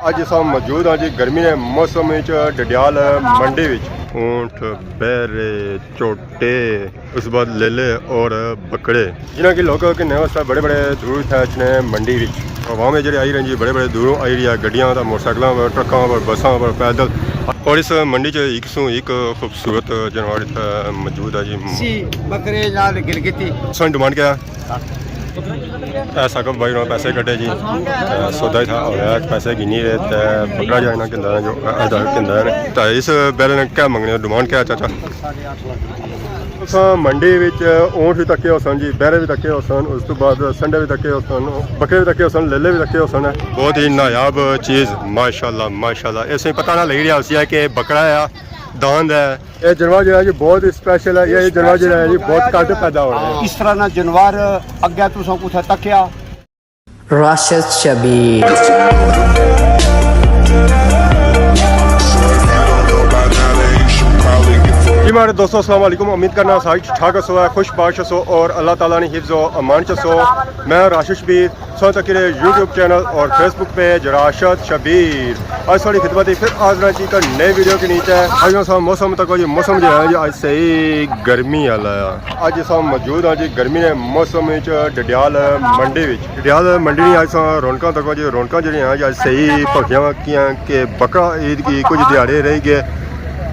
ਅੱਜ ਅਸਾਂ ਮੌਜੂਦ ਹਾਂ ਜੀ ਗਰਮੀ ਦੇ ਮੌਸਮ ਵਿੱਚ ਡਡਿਆਲ ਮੰਡੀ ਵਿੱਚ। ऊंट बैरे चोटे उसके बाद लेले और बकरे जिन्हें कि लोग किन्ने वास्ते बड़े बड़े दूर थे इतने मंडी विच आवाम में जेह्ड़े आई रही जी बड़े बड़े दूरों आई रही है गड्डियां दा मोटरसाइकिलों पर ट्रकों पर बसों पर पैदल। और इस मंडी च एक सौ एक खूबसूरत जानवर मौजूद है जी। बकरे नाल गिलगिती सन डिमांड क्या है? ऐसा कब भाई पैसे कटे जी सौदा ही था और पैसे गिनी रहे पकड़ा जाए ना किंदा जो किंदा तो इस बैले ने क्या मंगने डिमांड क्या चाचा? मंडी विच ऊँट भी तके हो सन जी, बैरे भी तके हो सन, उस तो बाद संडे भी तके हो सन, बकरे भी तके हो सन, लेले भी तके हो सन। बहुत ही नायाब चीज़ माशाल्लाह माशाल्लाह। इस पता ना लग रहा उसी है कि बकरा है दांद है। ये जानवर जो है जी बहुत स्पेशल है। ये जानवर जो है जी बहुत घट पैदा हो रहे हैं। इस तरह ना जानवर अगे तुसा कुछ तकिया राशिद शबीर जी मेरे दोस्तों अस्सलाम वालेकुम। उम्मीद करना सारी ठीक ठाक सो है, खुश बाश सो और अल्लाह ताला ने हिफ्ज़ व अमान च सो। मैं राशिद शबीर सो तक यूट्यूब चैनल और फेसबुक पेज राशिद शबीर आज थोड़ी खिदमत फिर हाज़िर जी का नए वीडियो के नीचे। आज सा मौसम तक जी मौसम जो है जी आज सही गर्मी वाला है। आज सा मौजूद हाँ जी गर्मी के मौसम डडियाल मंडी विच। डडियाल मंडी आज सा रौनक तक जी रौनक जी आज सही भखियां कियां कि बकरा ईद की कुछ दिहाड़े रह गए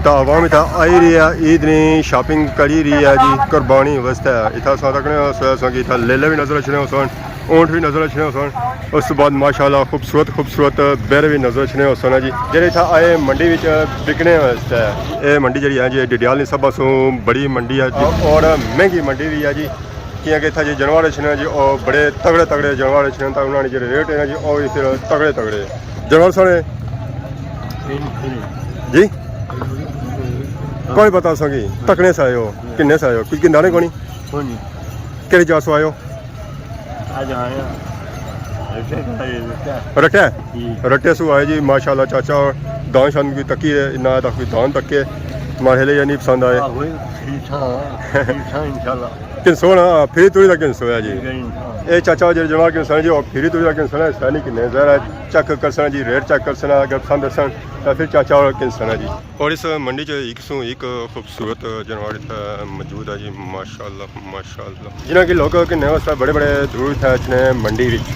तो आवाम इतना आई रही है, ईद ने शॉपिंग करी रही है जी कुर्बानी वास्ते। इतना सा तकने इतना लेले भी नजर अचने हो सन, ऊँट भी नजर अचने हो सन, उस बाद माशाल्लाह खूबसूरत खूबसूरत बैर भी नजर अचने हो सन जी जेह्ड़े इतना आए मंडी विच बिकने वास्ते। ये मंडी जी है जी डडियाल सब पासों बड़ी मंडी है जी और महंगी मंडी भी है जी क्योंकि इतना जी जानवर अचने जी और बड़े तगड़े तगड़े जानवर अचने तो उन्होंने जो रेट है जी और फिर तगड़े तगड़े जानवर सारे जी कोई बता सकी तकने से आयो किन्ने से आयो कुछ किन्ने कोनी केड़ी जात सो आयो रटे रटे सो आए जी माशाल्लाह चाचा। और दान शान की तकी है इन्ना तक कोई दान तक के मारे लिए नहीं पसंद आए किनसो ना फिर तुरी तक किनसो है जी। ये चाचा जो जमा किनसन जी और फिर तुरी तक किनसन है सैनी किन्ने जरा चेक करसन जी रेट चेक करसन अगर पसंद दसन तो फिर चाचा और किनसन है जी। और इस मंडी च एक सौ एक खूबसूरत जानवर मौजूद है जी माशाल्लाह माशाल्लाह। जिन्हें कि लोग किन्ने वास्ते बड़े बड़े दूर थे इतने मंडी विच।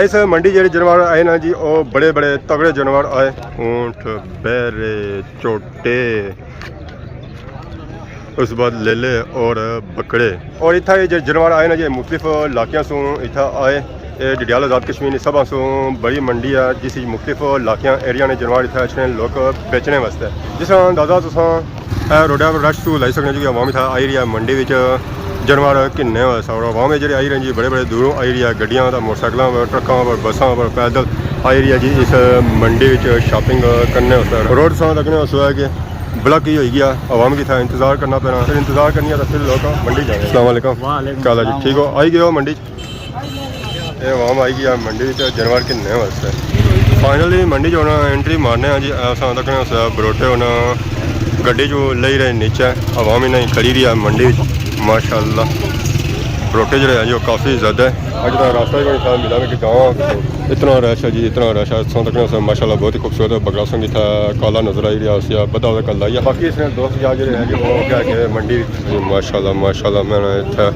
इस मंडी जेह्ड़े जानवर आए ना जी वो बड़े बड़े तगड़े जानवर आए ऊँट बैरे चोटे उस बाद लेले और बकरे। और इतना जो जानवर आए ना जी मुख्तलिफ इलाकों से इतना आए डडियाल आज़ाद कश्मीर सब पासों बड़ी मंडी है जिस मुख्तलिफ इलाकों एरिया ने जानवर इतना अच्छे लोग बेचने वास्ते। जिस तरह अंदाजा तुम रोडा पर रश तू लाई सकते जी आवाम इतना आई रही है मंडी में जानवर किन्ने और आवाम जो आई रही जी बड़े बड़े दूरों आई रही है गड्डियां मोटरसाइकिलों पर ट्रकों पर बसों पर पैदल आई रही है जी इस मंडी में शॉपिंग करने वास्ते। रोड सा लगने वास्ते है कि ब्लॉक ही हो गया आवाम की था इंतजार करना पैना फिर इंतजार करनी है तो फिर लोग मंडी जाए। अस्सलाम वालेकुम काला जी ठीक हो आई गए हो मंडी ये आवाम आई गया मंडी जानवर किन्ने वास्ते। फाइनली मंडी जो एंट्री मारने जी ऐसा तकने बरोटे होना गड्डी जो ले रहे नीचे आवाम ही नहीं खड़ी रही है मंडी माशाल्लाह। बरोटे जो है जी काफ़ी ज़्यादा है अज का रास्ता ही कोई था मिला कि गाँव इतना रश है जी इतना रश है सौ तक माशाल्लाह बहुत ही खूबसूरत बकरा संगी था काला नजर आई रहा है बदा हुआ कल आई बाकी इसने दोस्त जा जो है जी वो क्या कि मंडी माशाल्लाह माशाल्लाह मैंने इतना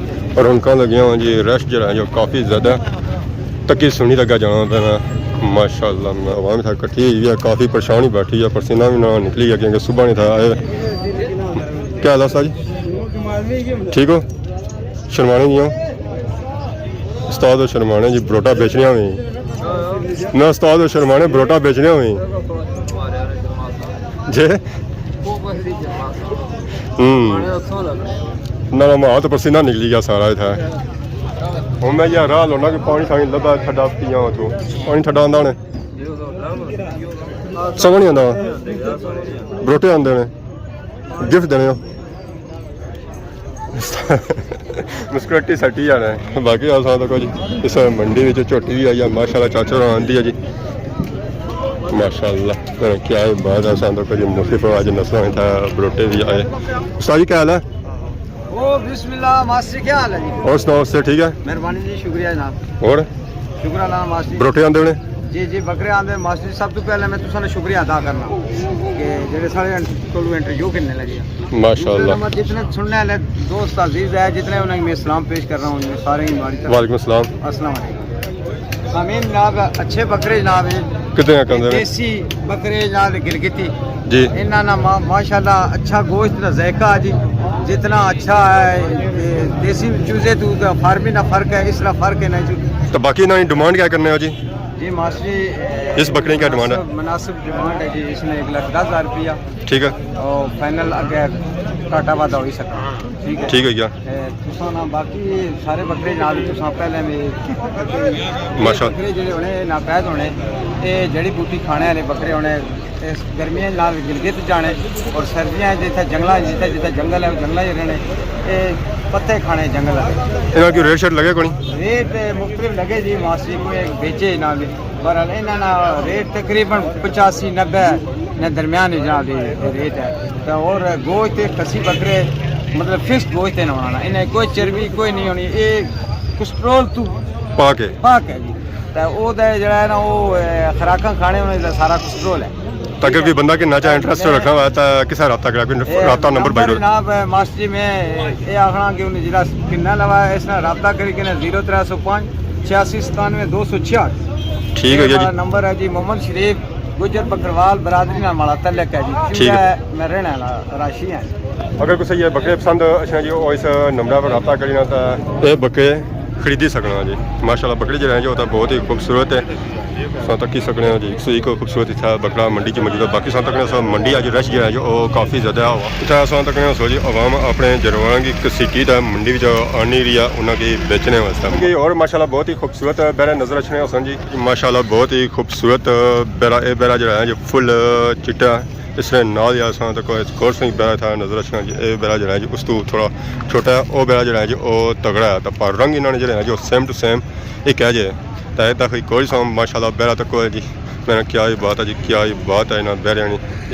रौनक लगिया हुआ जी रश जो है जो काफ़ी ज़्यादा तकी सुनी लगा जाना पैना माशाल्लाह। आवाम था कट्ठी हुई है काफ़ी परेशानी बैठी है पसीना भी ना निकली है क्योंकि सुबह नहीं था आए। क्या हाल है जी ठीक हो शर्माने नहीं हो उस्ताद शर्माने जी बरोटा बेचने हुई ना उस्ताद शर्माने बरोटा बेचने हुई जे ना मां तो पसीना निकली गया सारा था। हूँ मैं यार राह लाना कि पानी शानी लभा ठंडा पिया उतों पानी ठंडा आंदा ने समझ नहीं आता बरोटे आंदे ने गिफ्ट देने मुस्कुराटी सटी जाना है बाकी आसान तो कुछ इस मंडी में झोटी भी आई है माशाल्लाह चाचा आंदी है जी माशाल्लाह क्या है बात आसान तो कुछ मुख्तलिफ आज नस्लों था बरोटे भी आए। साजी क्या हाल है? ओ बिस्मिल्लाह मास्टर क्या हाल है जी? और सुनाओ उससे ठीक है मेहरबानी जी शुक्रिया जनाब। और शुक्र अल्लाह मास्टर बरोटे आंदे ने जी जी बकरे आंदे मास्टर जी, सब तो पहले मैं तुसाने शुक्रिया अदा करना कि जेडे सारे कोलू इंटरव्यू करने लगे। माशाल्लाह। नंबर जितने सुनने वाले दोस्त अजीज है, जितने उन्हें मैं सलाम पेश कर रहा हूँ, उनमें सारे ही हमारी तरफ वालेकुम सलाम। अस्सलाम वालेकुम। सामीन जनाब अच्छे बकरे जनाब है, कितने का कंदे देसी बकरे जनाब गिलगिती जी। इन्ना ना माशाल्लाह अच्छा गोश्त ना जायका जी, जितना अच्छा है देसी चूजे तो फार्मी ना फर्क है, इसला फर्क है ना जी। तो बाकी ना डिमांड क्या करने हो जी? जी मास्टर जी इस बकरे की क्या डिमांड है? मुनासिब डिमांड है जी, इसमें 1,10,000 रुपया ठीक है और फाइनल अगर घाटा वादा हो ही सकता। ठीक है ठीक है क्या तुसा ना बाकी सारे बकरे नाल तुसा पहले में माशा बकरे जेडे होने नापैद होने, ये जड़ी बूटी खाने वाले बकरे होने, इस गर्मियां नाल गिलगित जाने और सर्दियां जिथे जंगल जिथे जिथे जंगल है जंगल ही रहने, ये पत्ते खाने जंगल है। इन्हों की रेट शेट लगे कोनी? रेट मुख्तलिफ लगे जी मास्टर कोई बेचे ना भी, बहरहाल इन्हों ना रेट तकरीबन 85-90 ने दरमियान जनाब रेट है। तो और गोश्त कसी बकरे मतलब फिक्स गोश्त है ना बनाना, इन्हें कोई चर्बी कोई नहीं होनी, ये कोलेस्ट्रोल तू पाक है पाक है जी। तो वो जरा है ना वो खुराक खाने उन्हें सारा कोलेस्ट्रोल है। ताकि कोई बंदा कि ना चाहे इंटरेस्ट रखना हुआ तो किसा रब्ता करा, कोई रब्ता नंबर बाई जनाब मास्टर जी मैं ये आखना कि उन्हें जिला किन्ना लवा है, इसने रब्ता करी कि 0305 86 97 266 ठीक है जी। नंबर है जी। मोहम्मद शरीफ गुजर बकरवाल बरादरी ना माड़ा तलक है जी। ठीक है। मैं रहने वाला राशि है। अगर किसी ये बकरे पसंद अच्छा जी वो इस नंबर पर रब्ता करी ना तो ये बकरे खरीदी सकना जी। माशाल्लाह बकरे जो है जो होता बहुत ही खूबसूरत है, सौ तक की सकने जी। 101 खूबसूरत इतना बकरा मंडी च मौजूद है। बाकी सौ तक सब मंडी अज रश जो है जो काफ़ी ज़्यादा हुआ इतना सौ तक सो जी आवाम अपने जानवरों की घसीटी का मंडी में आनी रही है उन्होंने बेचने वास्ते। और माशाल्लाह बहुत ही खूबसूरत बैरा नज़र अच्छे हसन जी। माशाल्लाह बहुत ही खूबसूरत बैरा ये बैरा जो है जो फुल चिट्टा इसने नाल या असां तक कोर्स नहीं बैरा था नज़र अच्छा जी। ये बैरा जो है जी उस तो थोड़ा छोटा है, वो बैरा जो है जी वो तगड़ा है। तो पर रंग इन्होंने जो है जो सेम टू सेम एक है जे तक कोई सौ माशाल्लाह बैरा तक है जी। मैंने क्या ही बात है जी, क्या ही बात है ना बैरे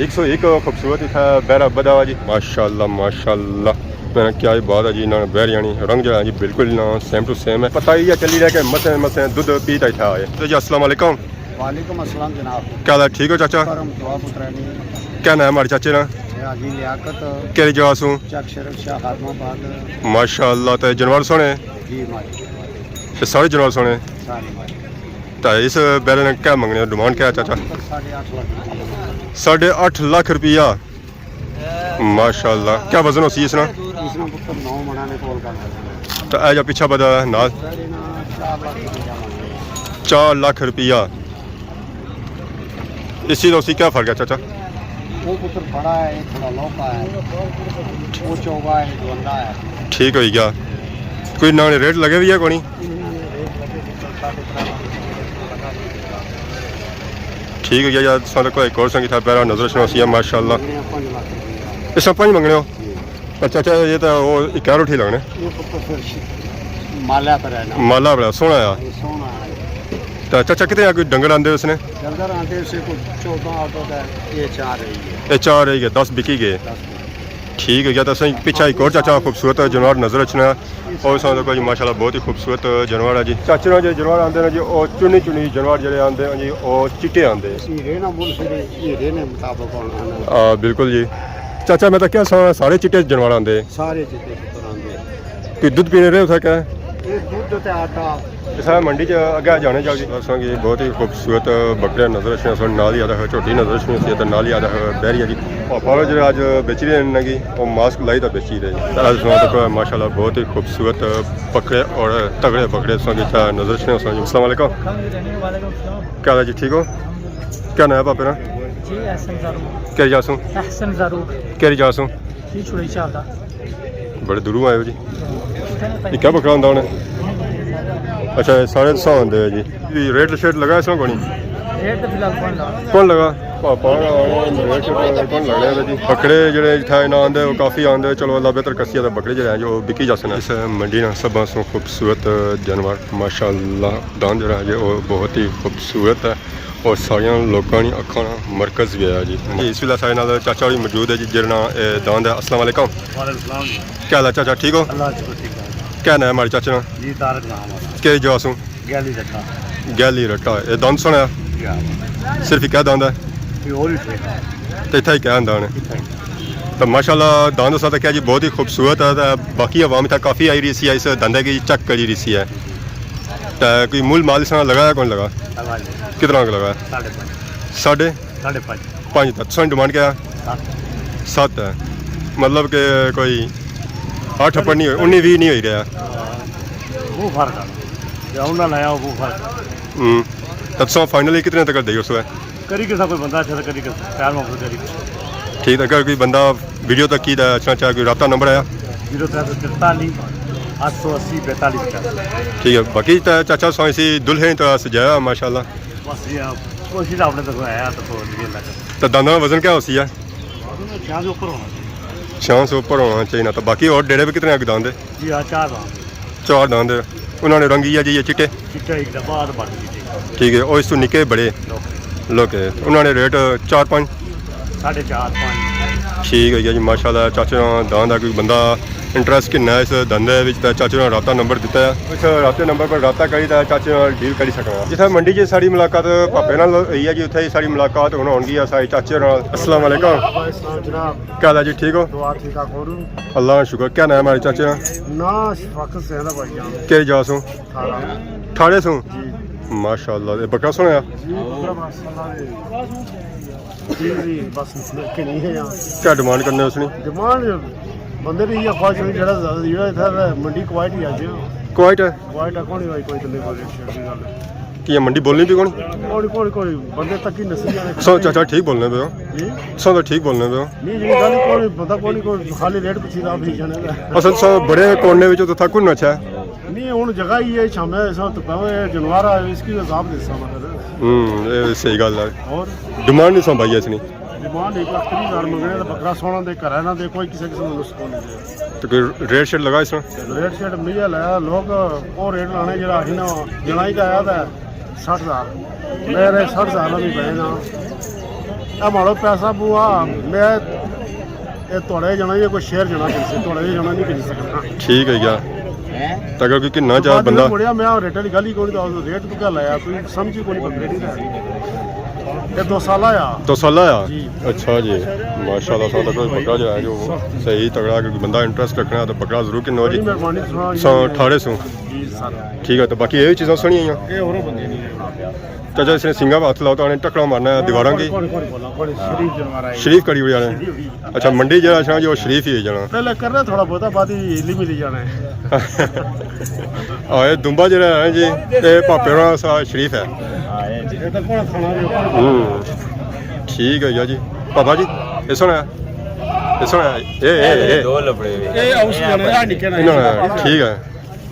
101 खूबसूरत था बैरा बदा हुआ जी। माशाल्लाह माशाल्लाह मैंने क्या ही बात है जी। इन्होंने बैरियानी रंग जो है जी बिल्कुल ना सेम टू सेम है। पता ही है चली रहा कि मसे मसे दूध पीता ही था तो जी। अस्सलाम वालेकुम। वालेकुम अस्सलाम जनाब। क्या हाल है? ठीक हो चाचा? करम दुआ पुत्रानी क्या नाम है हमारे चाचे ना? हाजी लियाकत केरी जगह सूँ? चक शरफ शाह खादमाबाद। माशाल्लाह तो जानवर सोने जी माशाल्लाह ये सारे जानवर सोने। सारी माशाल्लाह। तो इस बैले ने क्या मंगने डिमांड क्या है चाचा? 8.5 लाख 8.5 लाख रुपया। माशाल्लाह क्या वजन होती है इसना? इसमें पुत्र 9 मनाने कॉल करना तो ऐ जा पीछा बदा नाल 4 लाख रुपया। इसी तो उसी क्या फ़र्क है चाचा? वो पुत्र बड़ा है, ये थोड़ा लौका है, वो चौगा है, धुंधा है। ठीक हो गया। कोई ना रेट लगे भी है कोनी? ठीक है यार सारे को एक और संगी था पैरा नजर से माशाल्लाह। इस सब पाँच मंगने हो? अच्छा चाचा ये तो वो इक्यारो ठीक लगने ये पुत्र फिर माला पर है ना, माला बड़ा सोना है। ये सोना है। तो चाचा कितने कोई डंगर आंदे उसने? डंगर आते से कुछ 14 ऑटो का ये 4 रही है। ये 4 रह गए 10 बिकी गए। ठीक है क्या तो सही पीछा एक और चाचा खूबसूरत जानवर नजर रचना और साथ को जी माशाल्लाह बहुत ही खूबसूरत जानवर है जी। चाचे ना जो जानवर आते हैं जी और चुनी चुनी जानवर जड़े आते हैं जी और चिट्टे आते हैं। रहना बोल फिर ये रहने मुताबिक बिल्कुल जी। चाचा मैं तो क्या सारे चिट्टे जानवर आते हैं? सारे चिट्टे पुत्र आते। कोई दूध पीने रहे उठा क्या? ये दूध देते आटा सारा मंडी च अगे जाने जाओ जी। असांखे बहुत ही खूबसूरत बकरे नजर अचने असां नाल ही आदा है छोटी नजर अचनी सी तो नाल ही आदा है बैरिया जी। और पारो जो आज बेची रहे हैं कि वो मास्क लाई तो बेची रहे आज तक माशाल्लाह बहुत ही खूबसूरत बकरे और तगड़े बकरे असांखे नजर अचने। अस्सलाम वालेकुम। क्या हाल है जी? ठीक हो? क्या नाम है पापे ना? जी अहसन ज़रूर। केरी जासूँ? अहसन ज़रूर। केरी जासूँ? जी छुड़ी चाहता। बड़े दूरों आए हो जी। ये क्या बकरा होंदा उन्हें? अच्छा 150 आंदे है जी। रेट शेट लगा इसमें कोनी? रेट तो फिलहाल कौन लगा? पापा रेट शेट कौन लग रहा है जी? बकरे जड़े था ना आंदे वो काफ़ी आंदे चलो अल्लाह बेहतर कसी बकरे जो है जो बिकी जा सकते इस मंडी ना सब खूबसूरत जानवर माशाल्लाह दान जो है वो बहुत ही खूबसूरत है और सारिया लोगों की अखा मरकज़ भी है जी। इस वेला सारे नाल चाचा भी मौजूद है जी जिन्ना दान है। अस्सलाम वालेकुम। क्या हाल है चाचा? ठीक हो? क्या नाम है हमारे चाचा ना? जी तारक नाम है। के जासूँ? गैली रखा गैली रट्टा ये दान सुना ਸਿਰਫ ਇੱਕ ਦੰਦ ਹੈ ਤੇ ਇੱਥੇ ਹੀ ਕਿਆ ਹੁੰਦਾ ਉਹਨੇ ਤਾਂ ਮਾਸ਼ਾਅੱਲਾ ਦੰਦ ਸਾਥ ਕਿਹਾ ਜੀ ਬਹੁਤ ਹੀ ਖੂਬਸੂਰਤ ਹੈ ਤਾਂ ਬਾਕੀ ਆਵਾਮ ਤਾਂ ਕਾਫੀ आई रही सी इस धंधे की चक करी रही सी है तो कोई मूल माल इसमें लगाया कौन लगा कितना का लगा साढ़े पाँच तक सौ डिमांड क्या 7 है मतलब कि कोई 8 अपर नहीं हो 19-20 नहीं हो रहा वो फर्क है उन्हें लाया वो फर्क तब सौ फाइनली कितने तक कर देगी उसमें करी किसा कोई बंदा अच्छा करी किसा प्यार मोहब्बत करी ठीक है अगर कोई बंदा वीडियो तक की अच्छा चाहे कोई रब्ता नंबर आया 0343 880 42 ठीक है बाकी तो चाचा सौ इसी दुल्हन तो सजाया माशाल्लाह बस ये कोशिश आपने तक आया तो ये लगा तो दाना का वजन क्या होती है चार के ऊपर होना 600 ऊपर होना चाहिए ना तो बाकी और डेढ़े पे कितने आगे दांद जी हाँ 4 चार दांद उन्होंने रंगी है जी ये चिट्टे चिट्टा एक डब्बा और बढ़ गई ठीक है और इस तो निके बड़े लोग उन्होंने रेट 4-5 4.5 5 ठीक है जी माशाल्लाह चाचे दांद कोई बंदा इंटरस्ट किन्ना इस धंधे चाचे ने राबता नंबर दिता है इस राबते नंबर पर राबता करी तो चाचे डील करी सकना जिथे मंडी च साड़ी मुलाकात भापे नाल होई है जी उत्थे साड़ी मुलाकात हुण होगी सारी चाचे नाल अस्सलाम वालेकुम जनाब क्या हाल है जी ठीक हो दुआ ठीक ठाक हो अल्लाह का शुक्र क्या नाम है हमारे चाचे का ना वक्त से है भाई जान के जा सो 18 ठाड़े सो माशाल्लाह बकरा सुनया जी बस के नहीं है यहाँ क्या डिमांड करने उसने डिमांड बंदे भी ये ख्वाहिश नहीं जड़ा ज्यादा जेड़ा इधर मंडी क्वाइट ही आज क्वाइट है क्वाइट कौन भाई कोई तो कोई गल कि ये मंडी बोलनी भी कौन कोई बंदे तक ही नसी जाने सो चाचा ठीक बोलने पे हो जी सो तो ठीक बोलने पे हो नहीं जी गल कोई पता कोई खाली रेट पूछी ना भेज जाने असल सो बड़े कोने में तो था कुछ अच्छा है नहीं हुन जगह ही है शामे ऐसा तो पावे जानवर आ इसकी हिसाब दे सा ये सही गल है और डिमांड नहीं संभाई इसने डिमांड 1,30,000 मंगने तो बकरा सोना दे घर ना दे कोई किसी किस्म नुस्खा नहीं दे तो कोई रेट शेट लगा इसमें रेट शेट मिलिया लाया लोग वो रेट लाने जरा ही ना जनाई का आया था 60,000 मेरे 60,000 भी पे ना अब मारो पैसा बुआ मैं ये थोड़े जना ये कोई शेयर जना किसी थोड़े जना नहीं कर सकता ठीक है क्या तो अगर कोई ना चाहे बंदा मुड़िया मैं रेट वाली गल ही कोई तो रेट तो क्या लाया कोई समझी कोई बकरे नहीं ये 2 साल आया 2 साल आया जी। अच्छा जी माशाल्लाह सा तो कोई बकरा जो है जो सही तगड़ा कोई बंदा इंटरेस्ट रखना है तो बकरा जरूर किन्नो जी बड़ी मेहरबानी सुना सौ 1800 जी सर ठीक है तो बाकी ये चीज़ें सुनी हैं ये और बंदे नहीं है चाचा इसने सिंगा हाथ लाओ तो आने टकड़ा मारना है दीवारों की कौन शरीफ जानवर है शरीफ करी हुई जाने अच्छा मंडी जरा अच्छा जो शरीफ ही है जाना पहले कर रहे थोड़ा बहुत बाद ही हिली मिली जाना है आए दुम्बा जरा है जी ये भापे होना सा शरीफ है ये तो कौन खाना रे ठीक है जी पापा जी ये सुना ये सुना ये दो लफड़े ये हाउस बना निके ना इन्होंने ठीक है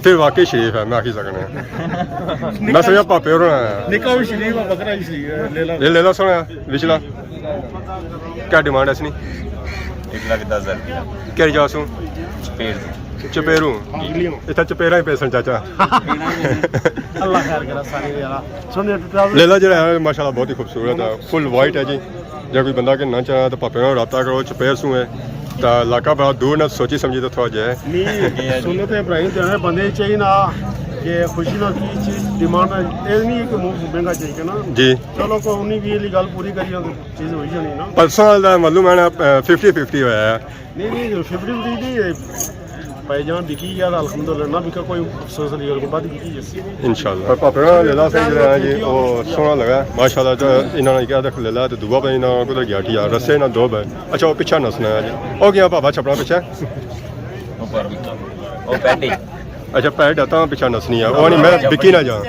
फिर वाकई शरीफ है मैं आखी सकना मैं समझा भापे होना निका भी शरीफ है बकरा भी शरीफ है ले ला ये ले लो सुना विचला क्या डिमांड है इसकी 1,10,000 क्या जासू पेड़ चपेरू इतना चपेरा ही पैसा चाचा अल्लाह खैर करा सारी यारा सुन लेला जरा है माशाल्लाह बहुत ही खूबसूरत है फुल वाइट है जी जब कोई बंदा के ना चाहे तो पापे में रब्ता करो चपेर सू है तो इलाका बहुत दूर ना सोची समझी तो थोड़ा जाए नहीं सुनो तो इब्राहिम देने बंदे चाहिए ना कि खुशी ना की चीज डिमांड ये नहीं है कि महंगा चाहिए ना जी चलो को उन्हीं की ये गल पूरी करी तो चीज हो जानी ना परसों का मालूम है ना 50-50 होया है नहीं 50 नहीं भाईजान बिकी गया अल्हम्दुलिल्लाह ना बिका कोई अफसोस नहीं और बाद बिकी जैसी इंशाल्लाह पापे में लेला सही जो है जी वो सोना लगा माशाल्लाह जो इन्होंने क्या देख लेला तो दुआ पे ना कुछ गया ठीक है रस्से ना दो भाई अच्छा वो पीछा नसना है जी हो गया पापा छपड़ा पीछे ऊपर वो पैडी अच्छा पैर डाता पीछा नसनी है वो नहीं मैं बिकी ना जाऊँ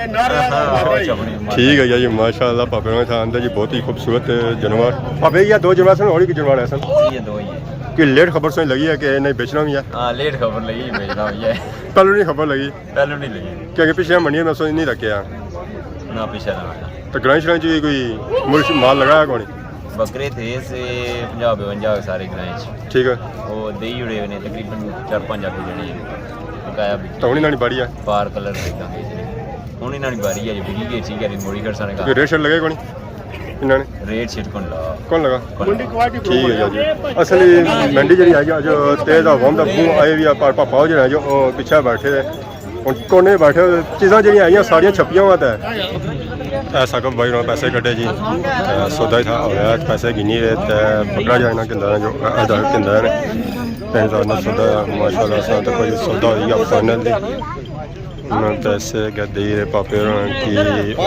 ठीक है जी माशाल्लाह पापे में था अंदर जी बहुत ही खूबसूरत जानवर पापे ये 2 जानवर सन और ही जानवर है सन ये दो ही है कि लेट खबर सुन लगी है कि नहीं बेचना भी है हाँ लेट खबर लगी भेजना हुई है पहले नहीं खबर लगी पहले नहीं लगी क्योंकि पिछले महीने में सोच नहीं रखे यार ना पीछे ना तो ग्रांच श्रांच भी कोई मुल्क माल लगाया कौन बकरे थे से 50-52 सारे ग्रांच ठीक है वो दही जुड़े हुए ने तकरीबन 4-5 आगे जड़ी है बकाया भी तो उन्हीं नानी बाड़ी है पार कलर देखा हुन इन्हां दी बारी है जी बिकी गई ठीक है मोड़ी खरसा ने कोई रेट शेट लगे कौन इन्होंने रेट शेट कौन लगा मंडी क्वालिटी ठीक है जी असली मंडी जी है जो तेज हवा का बू आए भी पापा जो है जो पीछे बैठे हूँ कोने बैठे चीज़ा जी आई सारिया छपिया हुआ तो साकब भाई ने पैसे कटे जी सौदा ही था होया पैसे गिनी रहे ते बकरा जाना किंदा जो अदा किंदा ने 5000 सौदा माशाल्लाह सा तो कोई सौदा हो गया फाइनल उन्होंने पैसे गद्दी रे पापे की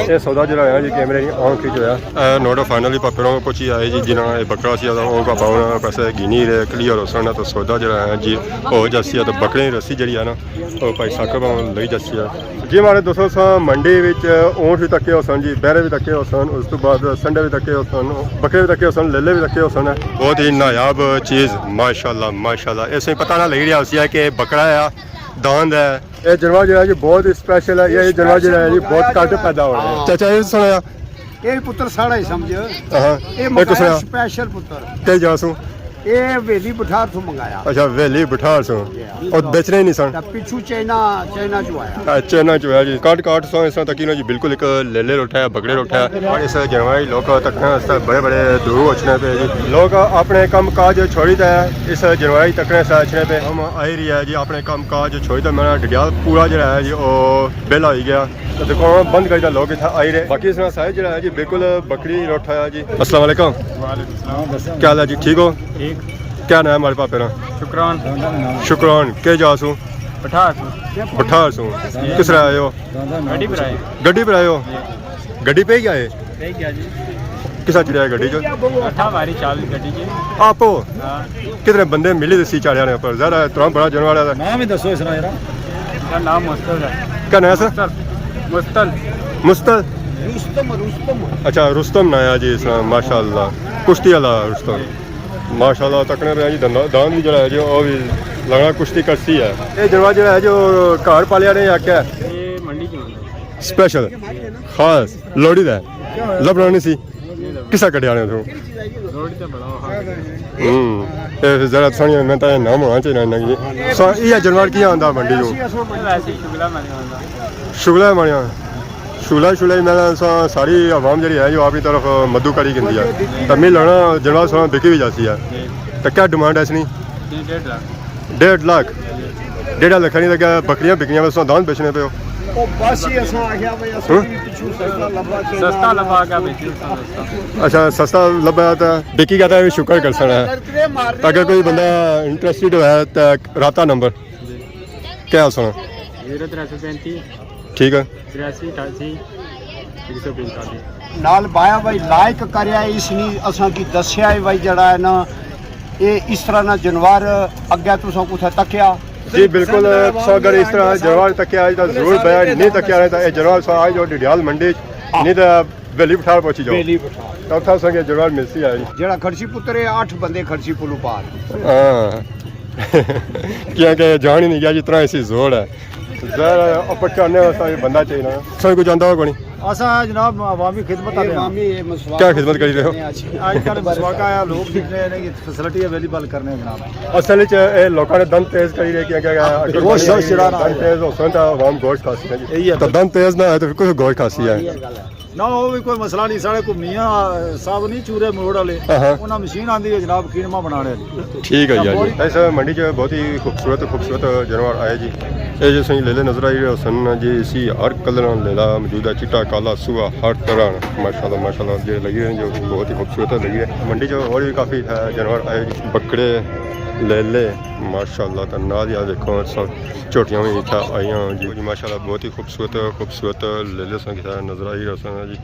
ये सौदा जरा है जी कैमरे की आंख खींच होया नोट फाइनली पापे को कुछ ही आए जी जिन्होंने बकरा सी वो पापा उन्होंने पैसे गिनी रहे क्लियर हो सकना तो सौदा जरा है जी हो जसी है तो बकरे की रस्सी जी है ना वो भाई साकब लई जसी है जी हमारे दोस्तों सा मंडी विच ऊँट भी तके हो सन जी बहरे भी तके हो सन उस तो बाद संडे भी तके हो सन बकरे भी तके हो सन लेले भी तके हो सन बहुत ही नायाब चीज़ माशाल्लाह माशाल्लाह इसमें पता ना लग रहा उसी है कि बकरा है दांद है ये जानवर जो है जी बहुत स्पेशल है ये जानवर जो है जी बहुत घट पैदा हो रहा है चाचा ये सुनाया ਇਹ ਪੁੱਤਰ ਸਾੜਾ ਹੀ ਸਮਝ हाँ ਇਹ एक ਮੰਗਾਇਆ सुनाया ਸਪੈਸ਼ਲ ਪੁੱਤਰ कई जासू ਇਹ ਹਵੇਲੀ ਬਠਾਰ ਤੋਂ ਮੰਗਾਇਆ अच्छा वेली बिठार सो और बेचने ही नहीं सन ਤਾਂ ਪਿੱਛੂ ਚਾਈਨਾ ਚੋਂ ਆਇਆ चेना जो है जी काट सो इस तक जी बिल्कुल एक लेले रोटा है बकरे रोटा है और इस जानवर लोग तक बड़े बड़े दूर होचने पे जी लोग अपने कम काज छोड़ी दे इस जानवर तकने से अच्छने पे हम आई रही है जी अपने कम काज छोड़ी दे मेरा डिडियाल पूरा जो है जी वो बेला हो गया तो देखो बंद कर लोग इतना आई रहे बाकी इसमें साइज जो है जी बिल्कुल बकरी रोटा है जी अस्सलाम वालेकुम क्या हाल है जी ठीक हो क्या नाम है हमारे पापे ना शुक्रान शुक्रान के जासू बठार सू किस रहे आए हो गड्डी पर आए गड्डी पर आए हो गड्डी पे ही आए ठीक है जी किसा चढ़िया गड्डी जो अठा मारी चाल गड्डी जी आपो कितने बंदे मिले सी चढ़िया ने पर ज़रा तुम बड़ा जानवर है नाम ही दसो इसका जरा इसका नाम मुस्तल है क्या नाम है सर मुस्तल मुस्तल रुस्तम अच्छा रुस्तम ना है जी इसका माशाल्लाह कुश्ती वाला रुस्तम माशाल्लाह तकने पे जी दान भी जरा है जो वो भी लगना कुश्ती करती है ये जानवर जो है जो घर पालिया ने आख्या ये मंडी की स्पेशल खास लोड़ी दा लबरानी सी किसा कटिया ने तू रोड तो बड़ा ये जरा सोनी मैं तो नाम होना चाहिए ना जी सो ये जानवर की आंदा मंडी जो वैसे ही शुगला मारे होता शुगला मारिया शुगला मैं सारी आवाम जी है जो आपकी तरफ मधु करी गिनती है तो मैं लेना जानवर सोना बिकी भी जाती है तो क्या डिमांड है इसकी 1.5 लाख 1.5 लाख 1.5 लाख नहीं तो क्या बकरियां बिकनियां बस दान बेचने पे हो ਉਹ ਬਸ ਹੀ ਅਸਾਂ ਆਖਿਆ ਬਈ ਅਸੀਂ ਪਿੱਛੂ ਸਸਤਾ ਲੱਭਾ ਕੇ सस्ता लगा का बेची सस्ता अच्छा सस्ता लबा तो बिकी का भी शुक्र कर सकना है अगर कोई बंदा इंटरेस्टेड है तो राता नंबर क्या सुना 0335 ठीक है 83 88 145 ਨਾਲ ਬਾਇਆ ਬਈ ਲਾਇਕ ਕਰਿਆ ਇਸ ਨਹੀਂ ਅਸਾਂ ਕੀ ਦੱਸਿਆ ਹੈ ਬਈ ਜਿਹੜਾ ਹੈ ਨਾ ਇਹ ਇਸ ਤਰ੍ਹਾਂ ਦਾ ਜਾਨਵਰ ਅੱਗੇ ਤੁਸੀਂ ਕੁਛ ਤੱਕਿਆ जी बिल्कुल सो अगर इस तरह जानवर तक आज तो जरूर बयान नहीं तक रहे तो ये जानवर सो आज जो डिडियाल मंडी नहीं तो वेली बिठार पहुंची जाओ ਬੇਲੀ ਬਠਾਰ तब था संगे जानवर मिलती है जी ਜਿਹੜਾ ਖਰਚੀ ਪੁੱਤਰ ਇਹ 8 ਬੰਦੇ ਖਰਚੀ ਪੁਲੂ ਪਾਰ हाँ क्योंकि जान ही नहीं गया जितना ऐसी जोड़ है जरा अपर करने वास्ते ये बंदा चाहिए ना सब कुछ जानता होगा नहीं ਅਸਾਂ ਜਨਾਬ ਆਵਾਮੀ ਖਿਦਮਤ ਆ ਆਵਾਮੀ ਇਹ ਮਸਵਾ क्या खिदमत करी रहे हो ਅੱਜ ਕੱਲ ਮਸਵਾਕਾ ਆ ਲੋਕ ਦਿਖ ਰਹੇ ਨੇ ਕਿ ਫੈਸਿਲਿਟੀ ਅਵੇਲੇਬਲ ਕਰਨੇ ਜਨਾਬ असल च लोगों ने दम तेज करी रहे क्या गोश्त चिड़ाना दम तेज हो सकता आवाम गोश्त खासी है जी तो दम तेज ना है तो फिर कुछ गोश्त खासी है ਨਾ ਉਹ ਵੀ ਕੋਈ ਮਸਲਾ ਨਹੀਂ ਸਾਡੇ ਘੁੰਮੀਆਂ ਸਾਹਿਬ ਨਹੀਂ ਚੂਰੇ ਮੋੜ ਵਾਲੇ हाँ ਉਹਨਾਂ ਮਸ਼ੀਨ ਆਂਦੀ ਹੈ ਜਨਾਬ ਕੀਮਾ ਬਣਾਉਣੇ ਵਾਲੀ ठीक है जी ऐसा मंडी च बहुत ही खूबसूरत जानवर आए जी ये जो सही लेले नजर आई रहे सन जी इसी हर कलर लेला मौजूद है चिट्टा काला सूआ हर तरह माशाल्लाह जो लगी हैं जो बहुत ही खूबसूरत लगी है मंडी जो और भी काफ़ी है जानवर आए जी बकरे लेले माशाल्लाह तो नाल यार देखो सब छोटियां भी इतना आई जी माशाल्लाह बहुत ही खूबसूरत लेले सन नजर आई रहे सन जी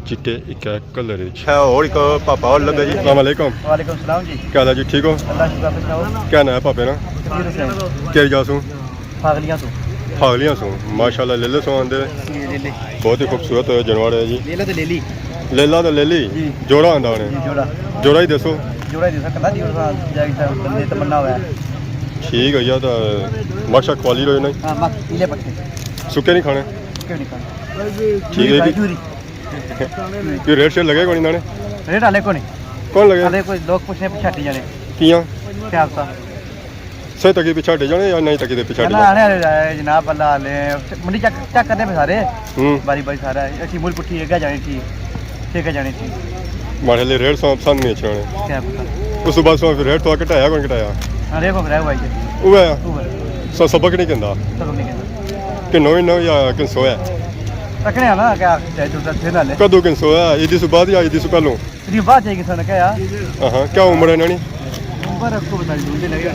चिट्टे एक कलर है और एक पापा और लगे जी अस्सलाम वालेकुम वालेकुम सलाम जी क्या हाल है जी ठीक हो अल्लाह शुक्र बताओ क्या नाम है पापे ना क्या जासू पागलियां तो फागलियां सो माशाल्लाह लेले सो आंदे ले ले बहुत ही खूबसूरत जानवर है जी ले ले तो ले ली लेला तो लेली जोड़ा आंदा उन्हें जोड़ा जोड़ा ही दसो जोड़ा दे सकता जी और जाएगा बंदे तमन्ना हुआ है ठीक है यार तो माशा क्वाली रहे नहीं हां मत पीले पत्ते सुके नहीं खाने क्यों नहीं खाना ठीक है जी ये रेट शेट लगेगा नहीं नाने रेट आले को नहीं कौन लगे आले कोई लोग पूछने पिछाटी जाने किया क्या था सही तक पिछाड़े जाने या नहीं तक पिछाड़े ना आने आए जनाब अल्लाह आले मंडी चेक करने पे सारे बारी बारी सारा अच्छी मूल पुट्ठी है जानी थी ठीक है जानी थी मारे लिए रेट सौ पसंद नहीं अच्छे होने क्या पता उस बाद सौ फिर रेट तो घटाया कौन घटाया अरे को कराया भाई वो है ऊपर सौ सबक नहीं कहता सब नहीं कहना कि नौ या कि सौ है रखने ना क्या थे ना ले ਕਦੋਂ ਕਿੰਸੋ ਆ ਇਹਦੀ ਸੁ ਬਾਅਦ ਜਾਂ ਇਹਦੀ ਸੁ ਪਹਿਲੋਂ ये बात है कि सन क्या ਹਾਂ ਕੀ ਉਮਰ ਹੈ ਇਹਨਾਂ ਦੀ ऊपर आपको बता दूंगे लगेगा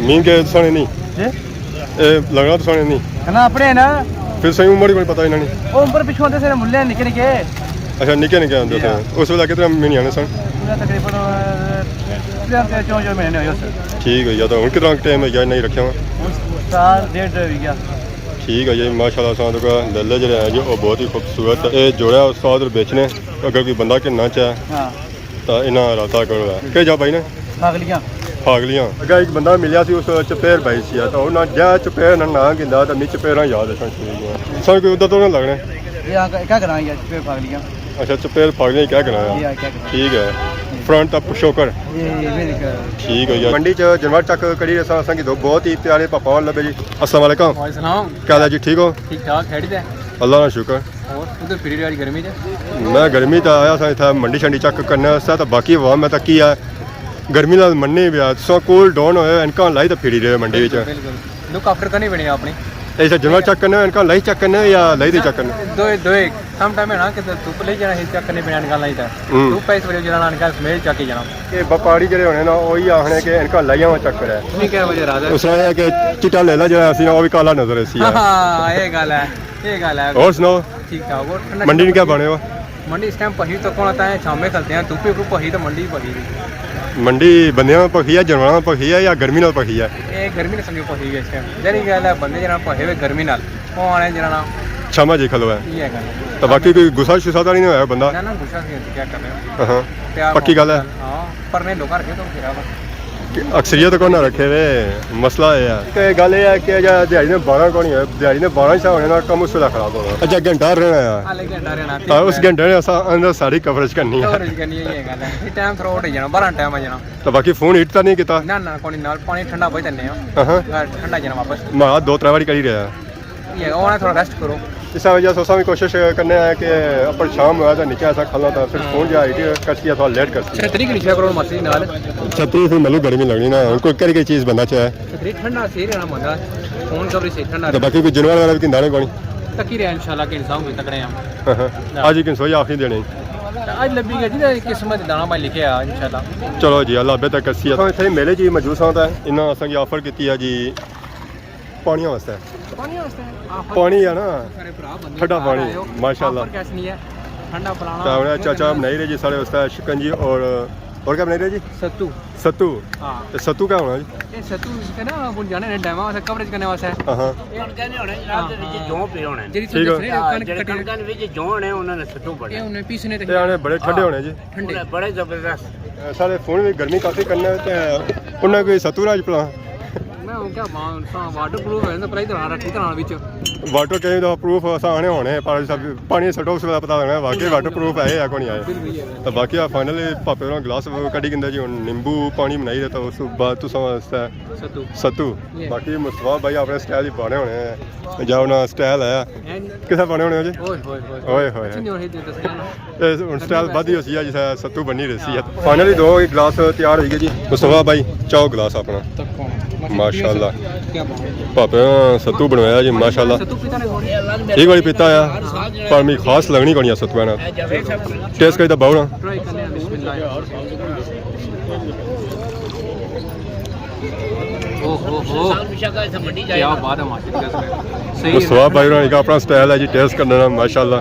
ਮੀਂਹ ਕੇ ਸਣੇ ਨਹੀਂ जी ਇਹ ਲੱਗਣਾ ਤਾਂ ਸਣੇ ਨਹੀਂ ना अपने ना ਫਿਰ ਸਹੀ ਉਮਰ ਹੀ ਮੈਨੂੰ ਪਤਾ ਇਹਨਾਂ ਦੀ वो ऊपर पिछू होते से मुल्ले निके निके ਅੱਛਾ ਨਿੱਕੇ ਨਿੱਕੇ ਆਉਂਦੇ ਸੀ ਉਸ ਵੇਲੇ ਕਿਤੇ ਮਹੀਨੇ ਆਣੇ ਸਨ पूरा तकरीबन 3-4 महीने हो सर ਠੀਕ ਹੈ ਜਾਂ ਤਾਂ ਹੁਣ ਕਿੰਨਾ ਟਾਈਮ ਹੈ ਜਾਂ ਨਹੀਂ ਰੱਖਿਆ ਵਾ साल डेढ़ हो गया ठीक है जी माशाल्लाह साथ का लल्ले जो है जी वो बहुत ही खूबसूरत है ये जोड़ा उस्ताद और बेचने अगर कोई बंदा किन्ना चाहे हाँ तो इन्ना राता करो कि जा भाई ने पागलियां फागलियां अगर एक बंदा मिलिया सी उस चपेर भाई सी तो ना जा चपेर ना गिंदा तो मी चपेरा याद है सन कोई उधर तो ना लगने ये क्या कराएंगे पे पागलियां अच्छा चपेर फागलियां क्या कराया ये क्या कराएंगे ठीक है फ्रंट तक शोकर ये भी निकल ठीक है यार मंडी च जनवर तक कड़ी रसा संगी दो बहुत ही प्यारे पापा लबे जी अस्सलाम वालेकुम सलाम क्या हाल है जी ठीक हो ठीक ठाक खड़ी दे अल्लाह का शुक्र और उधर फिरी वाली गर्मी च मैं गर्मी तो आया था इतना मंडी शंडी चेक करने वास्ते तो बाकी हवा मैं तो की है गर्मी नाल मन्ने भी आ सो कूल डाउन होए इनका लाई तो फिरी रहे मंडी विच बिल्कुल लुक आफ्टर करनी पड़ी अपनी ऐसा जनवर चेक करने इनका लाई चेक करने या लाई दे चेक करने दो एक सम टाइम है ना कि तू ले जाना है चेक करने बिना निकालना ही था तू पैसे वाले जाना निकाल स्मेल चेक ही जाना ये व्यापारी ਜਿਹੜੇ ਹੋਣੇ ਨਾ ਉਹੀ ਆਖਣੇ ਕਿ ਇਨਕਾ ਲਾਈਆਂ ਵਾ ਚੱਕਰ ਹੈ नहीं क्या वजह राजा ਉਸ ਤਰ੍ਹਾਂ ਹੈ ਕਿ ਚਿੱਟਾ ਲੈ ਲਾ ਜਿਹੜਾ ਅਸੀਂ ਉਹ ਵੀ ਕਾਲਾ ਨਜ਼ਰ ਸੀ हां ये गल है ਹੋਰ ਸੁਣਾਓ ठीक ठाक और ਮੰਡੀ ਨੂੰ ਕੀ ਬਣੇ ਵਾ मंडी इस टाइम पही तो कौन आता है शाम में चलते हैं धूप पे पही तो मंडी पही ਮੰਡੀ ਬੰਦਿਆਂ ਪਖੀ ਆ ਜਨਵਰਾਂ ਪਖੀ ਆ ਜਾਂ ਗਰਮੀ ਨਾਲ ਪਖੀ ਆ ये गर्मी ने समझो पही है इस टाइम जरी गल है बंदे जना पहे हुए गर्मी नाल ओ आने जना ਛਾਮਾ ਜੀ ਖਲਵਾ ये गल ਤਾਂ ਬਾਕੀ ਕੋਈ ਗੁੱਸਾ ਸ਼ੁਸਾ ਤਾਂ ਨਹੀਂ ਹੋਇਆ ਬੰਦਾ ना गुस्सा से क्या कर रहे हो ਹਾਂ प्यार पक्की गल है। हां पर ने लोग रखे तो फिरा वा ਅਕਸਰੀਅਤ ਕੋ ਨਾ ਰੱਖੇ ਵੇ ਮਸਲਾ ਇਹ ਆ ਕਿ ਗੱਲ ਇਹ ਹੈ ਕਿ ਜੇ ਦਿਹਾੜੀ ਨੇ 12 ਕੋ ਨਹੀਂ ਹੈ ਦਿਹਾੜੀ ਨੇ 12 ਹਿੱਸਾ ਹੋਣੇ ਨਾਲ ਕੰਮ ਉਸ ਵੇਲੇ ਖਰਾਬ ਹੋਣਾ ਅੱਛਾ ਘੰਟਾ ਰਹਿਣਾ ਆ हाले घंटा रहना ਤਾਂ ਉਸ ਘੰਟੇ ਨੇ ਅਸਾਂ ਅੰਦਰ ਸਾਰੀ ਕਵਰੇਜ ਕਰਨੀ ਹੈ कवरेज करनी है ये गल है ये टाइम थोड़ा हो जाना 12 टाइम आ जाना ਤਾਂ ਬਾਕੀ ਫੋਨ ਹਿੱਟ ਤਾਂ ਨਹੀਂ ਕੀਤਾ ना ना कोनी नाल पानी ठंडा होई तन्ने हो ਹਾਂ ठंडा जाना वापस ਮੈਂ ਦੋ ਤਿੰਨ ਵਾਰੀ ਕਰੀ ਰਿਹਾ ये ओना थोड़ा रेस्ट करो इस वजह से भी कोशिश करने हैं कि अपन शाम हुआ तो नीचे ऐसा खाना था फिर फोन जा हिट कर दिया थोड़ा लेट कर दिया छतरी की नीचे करो मछली नाल छतरी फिर मतलब गर्मी लगनी ना उनको करी चीज़ बनना चाहिए छतरी ठंडा से रहना मंदा फोन कवरेज से ठंडा तो बाकी कोई जानवर वाला भी किंदा नहीं कोनी तकी रहे इंशाल्लाह के इंसान भी तकड़े हम आज ही किन सोई आखिरी देने आज लभी गई जी किस्मत दाना भाई लिखे आ इंशाल्लाह चलो जी अल्लाह बेहतर करसी है इतने मेले जी मौजूद होता है इन्होंने असा की ऑफर की है जी पानी वास्ते पानी है ना सारे भरा बंदे ठंडा पानी माशाल्लाह ऑफर कैसे नहीं है ठंडा पिलाना तो उन्हें चाचा बनाई रहे जी सारे वास्ते शिकंजी और क्या बनाई रहे जी सत्तू सत्तू हां तो सत्तू क्या होना जी ये सत्तू के ना अपन जाने ने डैमा वास्ते कवरेज करने वास्ते हाँ ਹੁਣ ਕਹਿੰਦੇ ਹੋਣੇ ਜਨਾਬ ਦੇ ਵਿੱਚ ਜੋਂ ਪਏ ਹੋਣੇ जेरी ठीक है। तो दसने ਜਿਹੜੇ कन ਕਣਕਾਂ ਦੇ ਵਿੱਚ ਜੋਂ ਹੋਣੇ ਉਹਨਾਂ ਨੇ ਸੱਟੂ ਬੜੇ ये उन्हें पीसने ये आने बड़े ठंडे होने जी ठंडे ਬੜੇ ਜ਼ਬਰਦਸਤ सारे फोन भी गर्मी काफी करने ते उन्हें कोई सतुराज पला मैं हूं क्या वाटर प्रूफ है ना पर इधर रखी तरह विच वाटर कहीं तो प्रूफ आने होने पर सब पानी सटो उसका पता लगना वाकई वाटर प्रूफ है या कोई आए तो बाकी आ फाइनली पापे होना ग्लास कड़ी गिंदा जी नींबू पानी बनाई देता उस बाद तो समझता सत्तू सत्तू बाकी मुस्तफा भाई अपने स्टाइल ही बने होने हैं जब ना स्टाइल आया किसे बने होने जी ओए होए होए ओए होए नहीं हो ही दसने ना स्टाइल बदी होसी है जिसे सत्तू बनी रही है फाइनली दो गिलास तैयार हो गए जी मुस्तफा भाई चाओ गिलास अपना तक कौन माशाल्लाह क्या बात पापे सत्तू बनवाया जी माशाल्लाह सत्तू पीता नहीं ठीक वाली पीता है पर मैं खास लगनी कोनी सत्तू ना टेस्ट करी तो बहु ना ट्राई करने हैं बिस्मिल्लाह ओहो ਹਮੇਸ਼ਾ ਇੱਥੇ ਮੰਡੀ क्या बात है माशाल्लाह सही मुस्तफा भाई होना का अपना स्टाइल है जी टेस्ट करने ना माशाल्लाह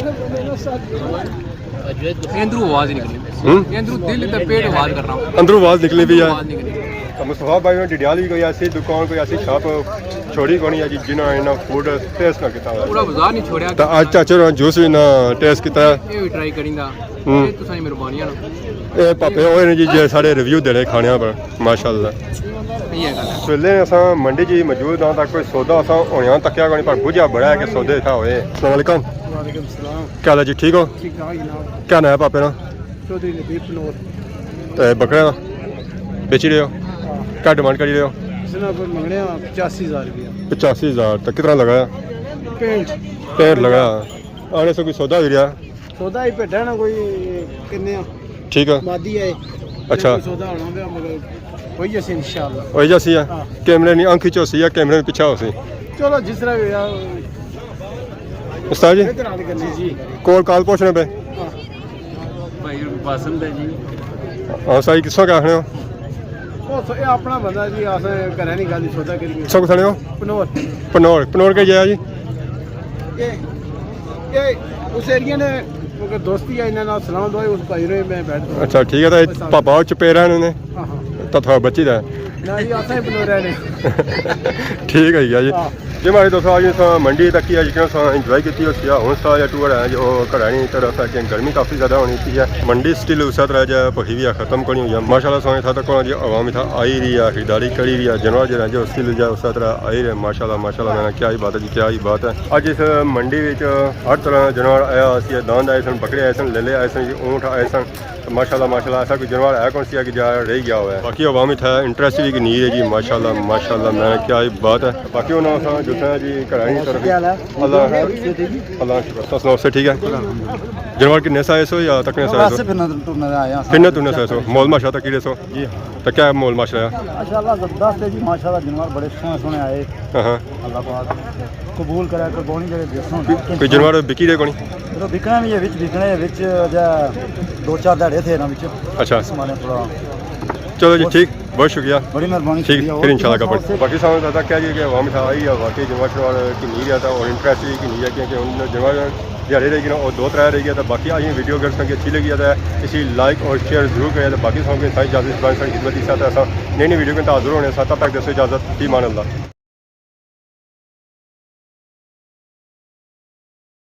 अंदरू आवाज निकली अंदरू दिल ते पेट आवाज कर रहा हूं अंदरों आवाज निकली भी है आवाज निकली तो मुस्तफा भाई ने डिडियाल भी कोई ऐसी दुकान कोई ऐसी शॉप छोड़ी कोनी है जी जिन्होंने इन्ना फूड टेस्ट ना किया पूरा बाजार नहीं छोड़या तो आज चाचे ने जूस भी ना टेस्ट किया ये भी ट्राई करिंदा ये तो सारी मेहरबानी है ये पापे होए ने जी जे सारे रिव्यू देने खाने पर माशाल्लाह ये गल है पहले असा मंडी जी मौजूद हाँ तक कोई सौदा असा होने तकिया कोनी पर बुझा बड़ा है कि सौदे इतना होए अस्सलाम वालेकुम वालेकुम सलाम क्या हाल है जी ठीक हो ठीक ठाक जनाब क्या नाम है पापे ना चौधरी नबीब नूर तो बकरे का बेची रहे हो क्या डिमांड करी रहे हो इसने पर मंगने 85,000 रुपया 85,000 तक कितना लगाया पेंट पैर लगाया आने से कोई सौदा भी रहा सौदा ही भेडा ना कोई किन्ने ठीक है मादी है अच्छा। कोई सौदा होना पे मगर वही जैसे इंशाल्लाह वही जैसी है कैमरे नहीं आंखी चौसी है कैमरे में पीछा होसी चलो जिस तरह भी यार ਉਸਤਾਦ ਜੀ जी ਕੋਲ ਕਾਲ ਪੁੱਛਣੇ ਪਏ भाई पसंद है जी ਹਾਂ ਸਾਈ ਕਿੱਥੋਂ ਕਾ ਆਖਣੇ ਹੋ ਉਹ ਇਹ ਆਪਣਾ ਬੰਦਾ ਜੀ ਆਸੇ ਘਰੇ ਨਹੀਂ ਗੱਲ ਸੋਦਾ ਕਰੀਏ ਕਿੱਥੋਂ ਕਥਣੇ ਹੋ ਪਨੋਰ ਪਨੋਰ ਕੇ ਜਾਇਆ ਜੀ ਇਹ ਉਸ ਏਰੀਆ ਨੇ ਕਿਉਂਕਿ ਦੋਸਤੀ ਹੈ ਇਹਨਾਂ ਨਾਲ ਸਲਾਮ ਦਵਾਈ ਉਸ ਭਾਈ ਨੇ ਮੈਂ ਬੈਠ ਅੱਛਾ ਠੀਕ ਹੈ ਤਾਂ ਪਾਪਾ ਉਹ ਚਪੇਰਾ ਨੇ ਹਾਂ ਹਾਂ ਤਾਂ ਤੁਹਾਡਾ ਬੱਚੀ ਦਾ ਨਾ ਜੀ ਆਸੇ ਪਨੋਰ ਨੇ ਠੀਕ ਹੈ ਜੀ जी हमारे दोस्तों आज मंडी तक की आज इंजॉय की उसकी हूँ सा या टूर है जो घर नहीं तरफ है गर्मी काफ़ी ज़्यादा होनी थी है मंडी स्टिल उस तरह जो भखी भी है ख़त्म करनी हुई है माशाल्लाह सोने था तक जो आवाम था आई रही है खरीदारी करी रही है जानवर जो है जो स्टिल जो उस तरह आई रहे माशाल्लाह मैंने क्या ही बात है जी क्या ही बात है अज इस मंडी में हर तरह जानवर आया दांद आए सन बकरे आए सन लेले आए सन ऊँट आए सन माशाल्लाह ऐसा कोई जानवर है कौन सी है कि जा रह गया हुआ है बाकी आवाम था इंटरेस्ट भी नीर है जी माशाल्लाह मैं क्या ही बात है बाकी उन्होंने जो है जी कराई तरफ अल्लाह अल्लाह शुक्र तो सुनाओ से ठीक है जानवर कितने साइज हो या तकने साइज हो कितने तुमने साइज हो मोल माशा तक किरे सो जी तो क्या मोल माशा है माशाल्लाह जबरदस्त है जी माशाल्लाह जानवर बड़े सोने आए हाँ अल्लाह पाक कबूल करे कुर्बानी करे देसों कोई जानवर बिकी दे कोनी तो बिकना भी है बिकने विच जा 2-4 दाड़े थे ना विच अच्छा माने थोड़ा चलो जी ठीक बहुत शुक्रिया बड़ी मेहरबानी ठीक फिर इंशाल्लाह कबर बाकी सामने दादा क्या जी कि आवाम था आई है वाकई जानवर शनवर की नहीं रहता और इंटरेस्ट भी की नहीं है क्योंकि उन जानवर दिहाड़ी रहेगी ना और 2-3 रह गया था बाकी आज वीडियो अगर संग अच्छी लगी है इसी लाइक और शेयर जरूर करें तो बाकी सामने सारी इजाजत खिदमत के साथ ऐसा नई वीडियो के हाजिर होने साथ तक दसो इजाजत ही मान अल्लाह।